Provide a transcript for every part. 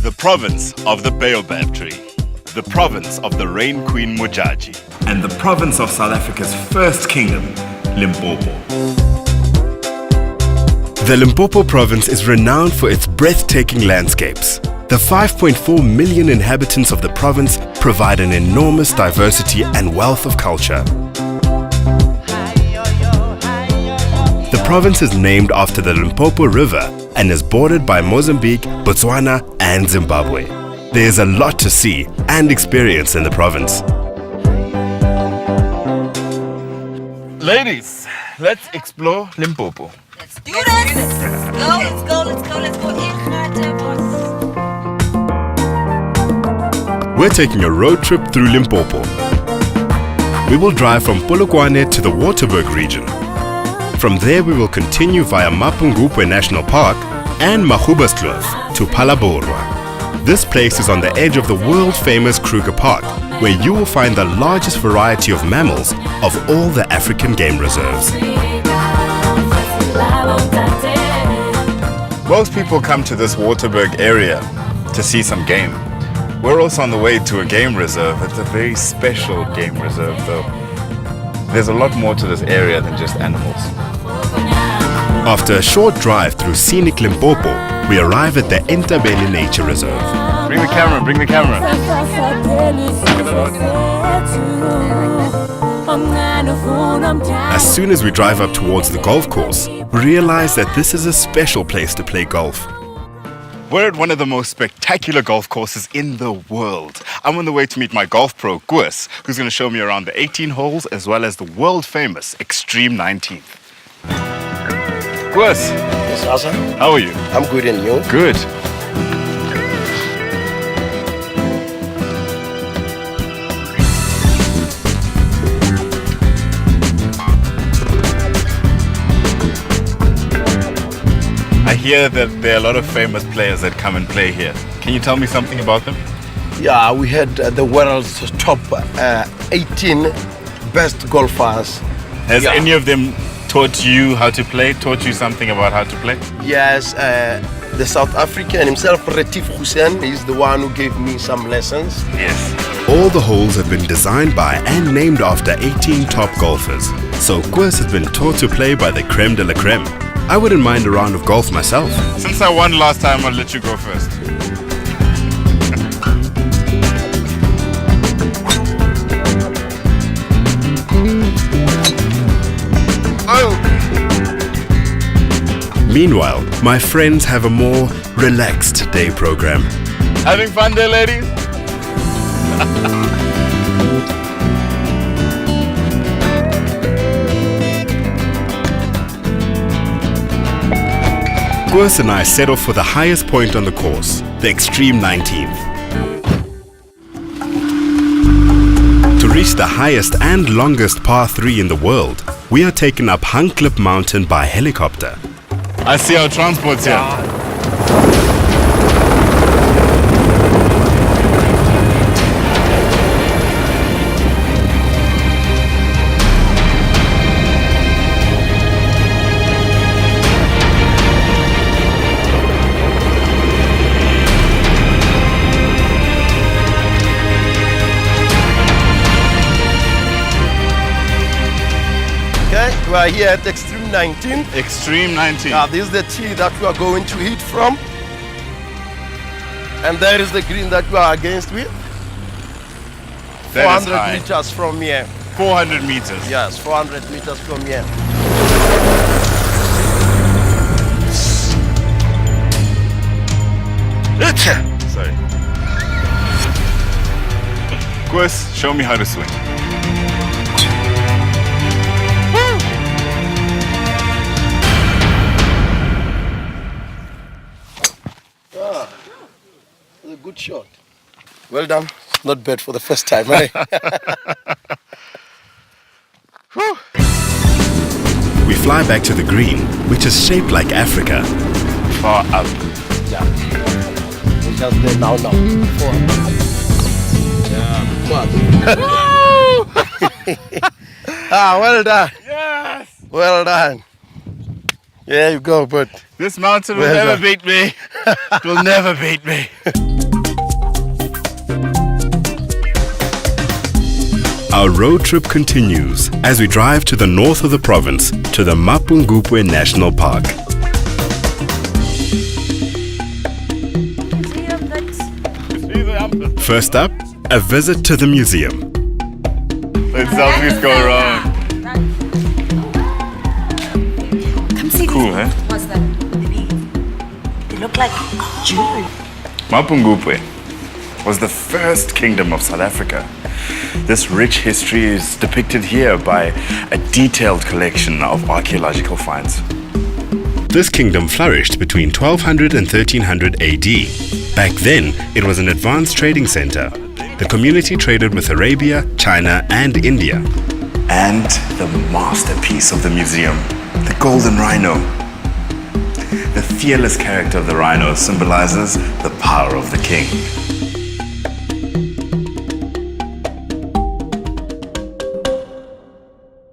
The province of the baobab tree, the province of the rain queen Mojaji, and the province of South Africa's first kingdom, Limpopo. The Limpopo province is renowned for its breathtaking landscapes. The 5.4 million inhabitants of the province provide an enormous diversity and wealth of culture. The province is named after the Limpopo River and is bordered by Mozambique, Botswana, and Zimbabwe. There is a lot to see and experience in the province. Ladies, let's explore Limpopo. Let's do this! Let's go. We're taking a road trip through Limpopo. We will drive from Polokwane to the Waterberg region. From there we will continue via Mapungubwe National Park and Mahubaskloof to Phalaborwa. This place is on the edge of the world-famous Kruger Park, where you will find the largest variety of mammals of all the African game reserves. Most people come to this Waterberg area to see some game. We're also on the way to a game reserve. It's a very special game reserve though. There's a lot more to this area than just animals. After a short drive through scenic Limpopo, we arrive at the Entabeni Nature Reserve. Bring the camera, bring the camera. As soon as we drive up towards the golf course, we realize that this is a special place to play golf. We're at one of the most spectacular golf courses in the world. I'm on the way to meet my golf pro, Koos, who's going to show me around the 18 holes as well as the world-famous Extreme 19th. Koos. Yes, Asa. How are you? I'm good, and you? Good. I hear that there are a lot of famous players that come and play here. Can you tell me something about them? Yeah, we had the world's top 18 best golfers. Has any of them taught you how to play, taught you something about how to play? Yes, the South African himself, Retief Hussein, is the one who gave me some lessons. Yes. All the holes have been designed by and named after 18 top golfers. So Koos has been taught to play by the creme de la creme. I wouldn't mind a round of golf myself. Since I won last time, I'll let you go first. Meanwhile, my friends have a more relaxed day program. Having fun there, ladies? Koos and I set off for the highest point on the course, the Extreme 19th. To reach the highest and longest par 3 in the world, we are taken up Hanklip Mountain by helicopter. I see our transport's here. We are here at Extreme 19. Extreme 19. Now, this is the tee that we are going to hit from. And there is the green that we are against with. That is 400 high. meters from here. 400 meters. Yes, 400 meters from here. Sorry. Koos, show me how to swing. A good shot. Well done. Not bad for the first time, eh? We fly back to the green, which is shaped like Africa. Far up. Yeah. It's just there now. Yeah. Well done. Yes! Well done. There you go, but This mountain will Well never done. beat me. It will never beat me. Our road trip continues as we drive to the north of the province to the Mapungubwe National Park. First up, a visit to the museum. Let selfies go around. Come see Cool, this. huh? What's that? They look like jewelry. Mapungubwe was the first kingdom of South Africa. This rich history is depicted here by a detailed collection of archaeological finds. This kingdom flourished between 1200 and 1300 AD. Back then, it was an advanced trading center. The community traded with Arabia, China, and India. And the masterpiece of the museum, the golden rhino. The fearless character of the rhino symbolizes the power of the king.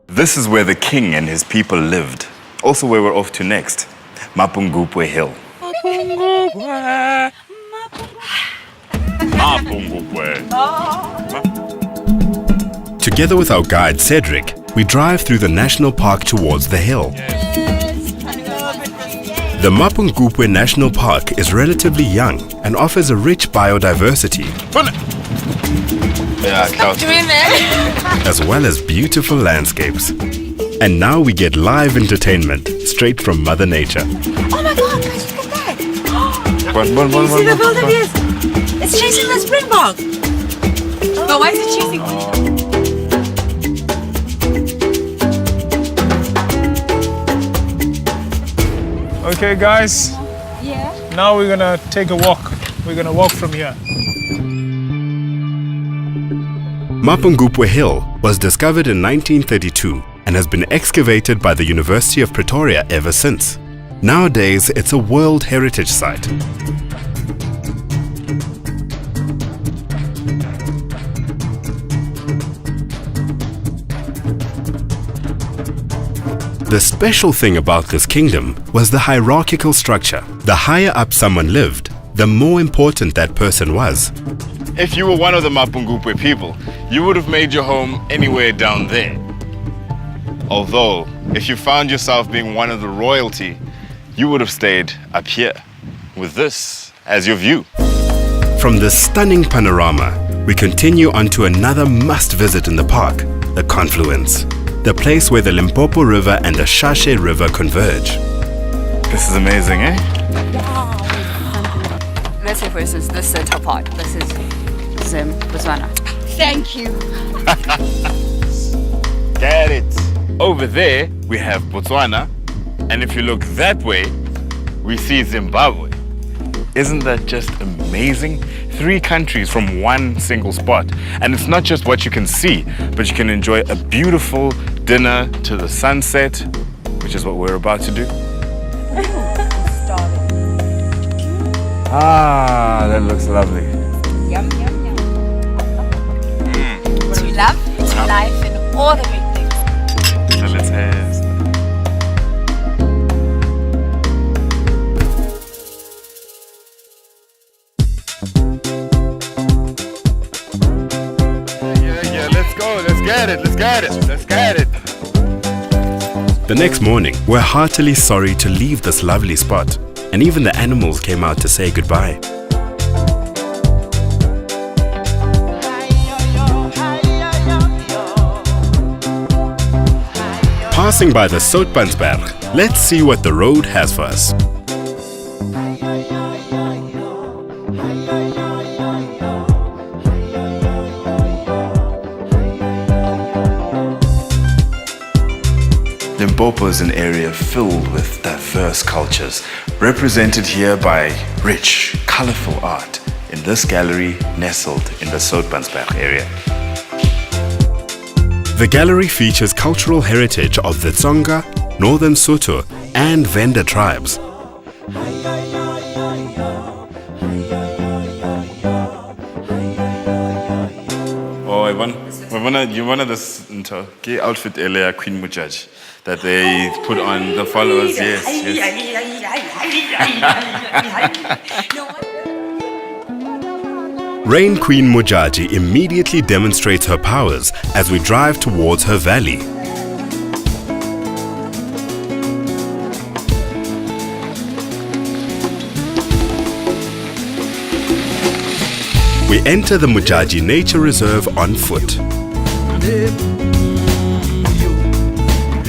This is where the king and his people lived. Also where we're off to next, Mapungubwe Hill. Mapungubwe. Together with our guide Cedric, we drive through the national park towards the hill. The Mapungubwe National Park is relatively young and offers a rich biodiversity, Yeah, Klaus. Doing it. as well as beautiful landscapes. And now we get live entertainment straight from Mother Nature. Oh my God, guys, look at that. One, You see the wildebeest? It's chasing the springbok. But why is it chasing? Okay, guys. Yeah. Now we're gonna take a walk. We're gonna walk from here. Mapungubwe Hill was discovered in 1932 and has been excavated by the University of Pretoria ever since. Nowadays, it's a World Heritage Site. The special thing about this kingdom was the hierarchical structure. The higher up someone lived, the more important that person was. If you were one of the Mapungubwe people, you would have made your home anywhere down there. Although, if you found yourself being one of the royalty, you would have stayed up here, with this as your view. From this stunning panorama, we continue on to another must-visit in the park, the Confluence, the place where the Limpopo River and the Shashe River converge. This is amazing, eh? Let's say, for instance, this center part. This is Botswana. Thank you. Get it. Over there, we have Botswana, and if you look that way, we see Zimbabwe. Isn't that just amazing? 3 countries from one single spot. And it's not just what you can see, but you can enjoy a beautiful dinner to the sunset, which is what we're about to do. Ah, that looks lovely. Yum, yum, yum. What do we love? It's life and all the great things. So let's have. Yeah, let's go. Let's get it. Let's get it. Let's get it. The next morning, we're heartily sorry to leave this lovely spot, and even the animals came out to say goodbye. Passing by the Soutpansberg, let's see what the road has for us. Limpopo is an area filled with diverse cultures, represented here by rich, colorful art in this gallery nestled in the Soutpansberg area. The gallery features cultural heritage of the Tsonga, Northern Sotho, and Venda tribes. Oh, you wanted this gay outfit earlier, Queen Mujaj, that they put on the followers. Yes, yes. Rain Queen Mojaji immediately demonstrates her powers as we drive towards her valley. We enter the Mojaji Nature Reserve on foot.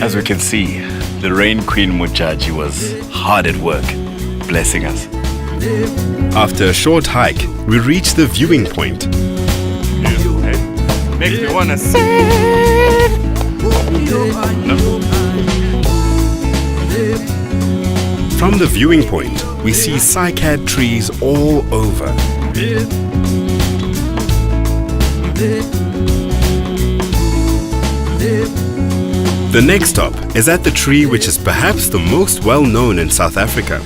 As we can see, the Rain Queen Mojaji was hard at work, blessing us. After a short hike, we reach the viewing point. Makes me wanna sing. From the viewing point, we see cycad trees all over. The next stop is at the tree which is perhaps the most well known in South Africa,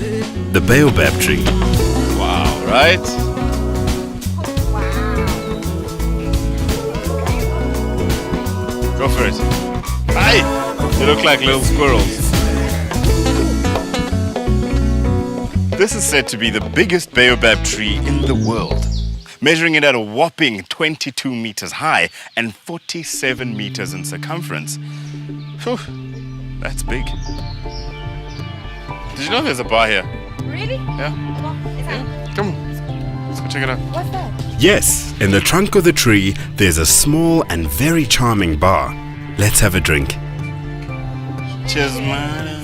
the baobab tree. Wow, right? Go for it. Hi! You look like little squirrels. This is said to be the biggest baobab tree in the world, measuring it at a whopping 22 meters high and 47 meters in circumference. Whew, that's big. Did you know there's a bar here? Really? Yeah. Come on, let's go check it out. What's that? Yes, in the trunk of the tree, there's a small and very charming bar. Let's have a drink. Cheers, man.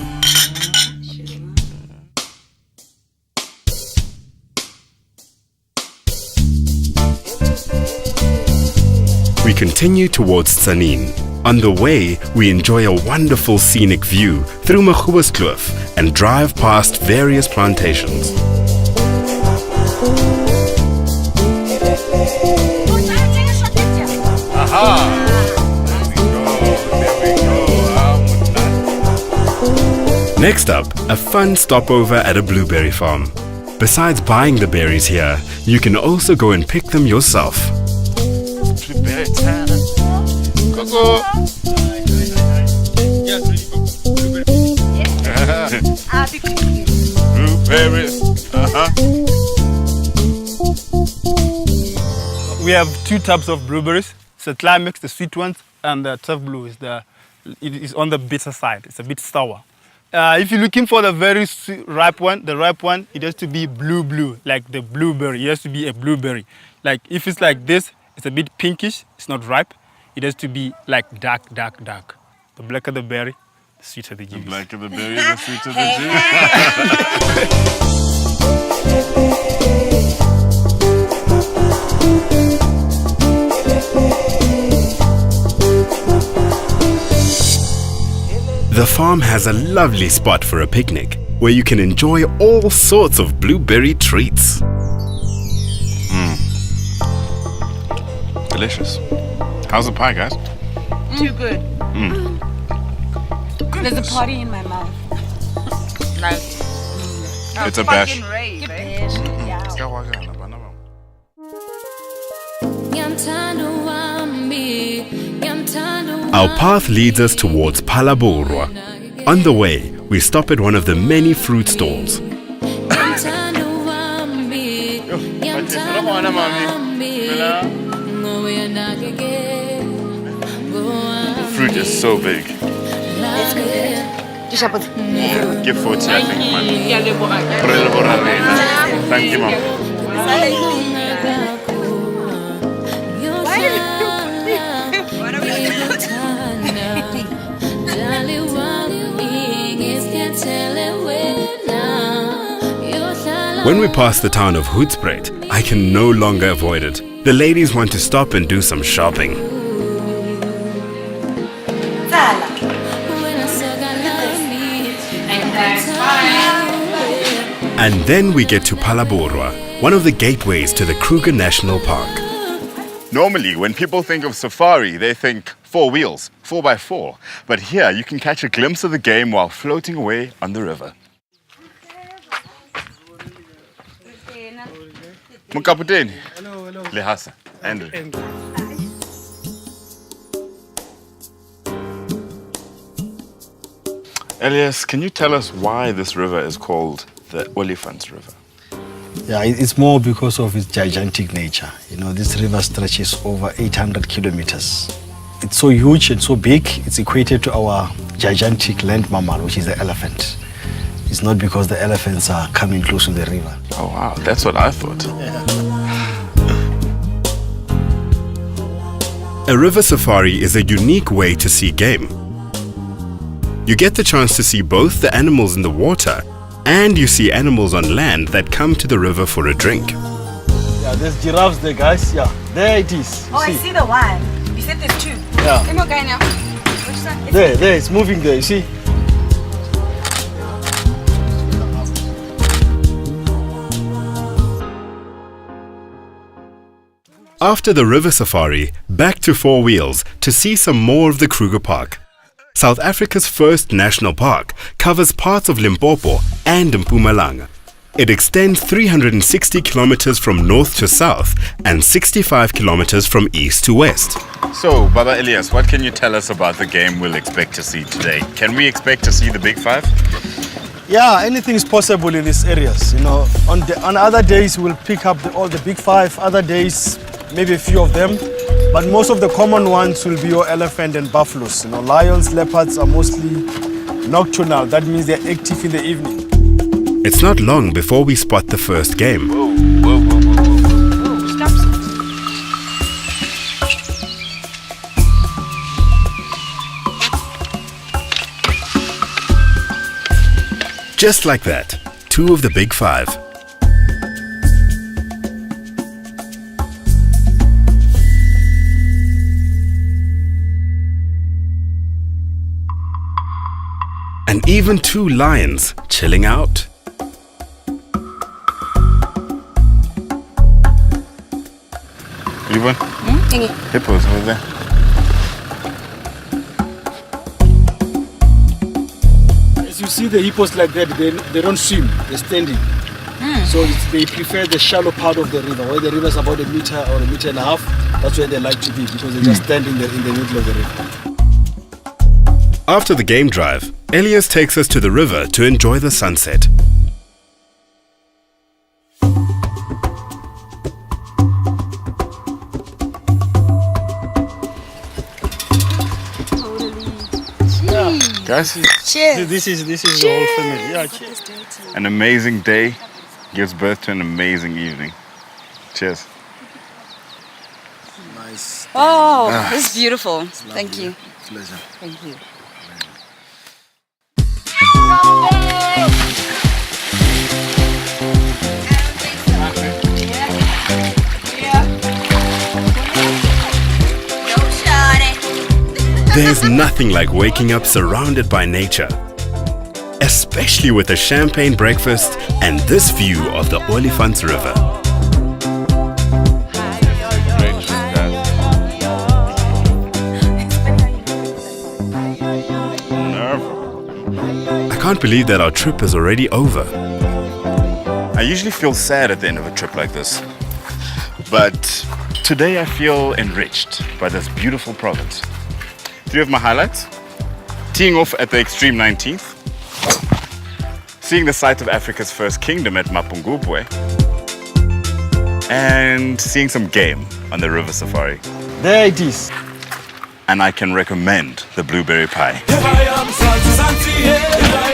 We continue towards Tsanin. On the way, we enjoy a wonderful scenic view through Kloof and drive past various plantations. Aha! Next up, a fun stopover at a blueberry farm. Besides buying the berries here, you can also go and pick them yourself. Blueberry time. Go. Blueberries. We have two types of blueberries. It's the climax, the sweet ones, and the tough blue is it is on the bitter side. It's a bit sour. If you're looking for the very ripe one, it has to be blue, like the blueberry. It has to be a blueberry. Like if it's like this, it's a bit pinkish. It's not ripe. It has to be like dark. The blacker the berry, the sweeter the juice. The blacker the berry, the sweeter the juice. The farm has a lovely spot for a picnic where you can enjoy all sorts of blueberry treats. Delicious. How's the pie, guys? Too good. There's a party in my mouth. Like, It's a bash. rave, Our path leads us towards Phalaborwa. On the way, we stop at one of the many fruit stalls. The fruit is so big. Give 40, I think, man. Thank you, ma'am. When we pass the town of Hoedspruit, I can no longer avoid it. The ladies want to stop and do some shopping. And then we get to Phalaborwa, one of the gateways to the Kruger National Park. Normally, when people think of safari, they think 4 wheels, 4x4. But here, you can catch a glimpse of the game while floating away on the river. Mukaputeni. Hello. Lehasa. Andrew. Elias, can you tell us why this river is called the Olifants River? Yeah, it's more because of its gigantic nature. You know, this river stretches over 800 kilometers. It's so huge and so big, it's equated to our gigantic land mammal, which is the elephant. It's not because the elephants are coming close to the river. Oh wow, that's what I thought. A river safari is a unique way to see game. You get the chance to see both the animals in the water and you see animals on land that come to the river for a drink. Yeah, there's giraffes there, guys. Yeah, there it is. Oh, I see the one. You said there's two. Yeah. Come on, guy now. Which side? There, it's moving there, you see? After the river safari, back to Four Wheels to see some more of the Kruger Park. South Africa's first national park covers parts of Limpopo and Mpumalanga. It extends 360 kilometers from north to south and 65 kilometers from east to west. So, Baba Elias, what can you tell us about the game we'll expect to see today? Can we expect to see the big five? Yeah, anything is possible in these areas. You know, on other days we'll pick up all the big five. Other days, maybe a few of them. But most of the common ones will be your elephant and buffaloes. You know, lions, leopards are mostly nocturnal. That means they're active in the evening. It's not long before we spot the first game. Whoa. Stop. Just like that, two of the big five. And even two lions chilling out. Yvonne? Hippos over there. As you see the hippos like that, they don't swim, they're standing. So they prefer the shallow part of the river, where the river is about a meter or a meter and a half. That's where they like to be, because they just stand in the middle of the river. After the game drive, Elias takes us to the river to enjoy the sunset. Guys, Cheers. This is the whole family. Yeah, cheers. an amazing day gives birth to an amazing evening. Cheers. Nice. Oh, it's beautiful. Thank you. Pleasure. Thank you. There's nothing like waking up surrounded by nature, especially with a champagne breakfast and this view of the Olifants River. I can't believe that our trip is already over. I usually feel sad at the end of a trip like this, but today I feel enriched by this beautiful province. 3 of my highlights: teeing off at the extreme 19th, seeing the site of Africa's first kingdom at Mapungubwe, and seeing some game on the river safari. There it is. And I can recommend the blueberry pie.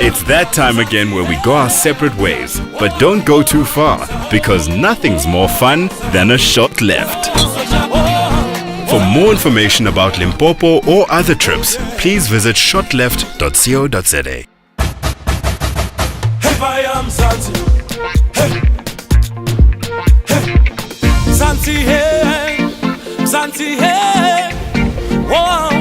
It's that time again where we go our separate ways, but don't go too far, because nothing's more fun than a shot left. For more information about Limpopo or other trips, please visit shotleft.co.za. Santi, hey, Santi, hey, oh.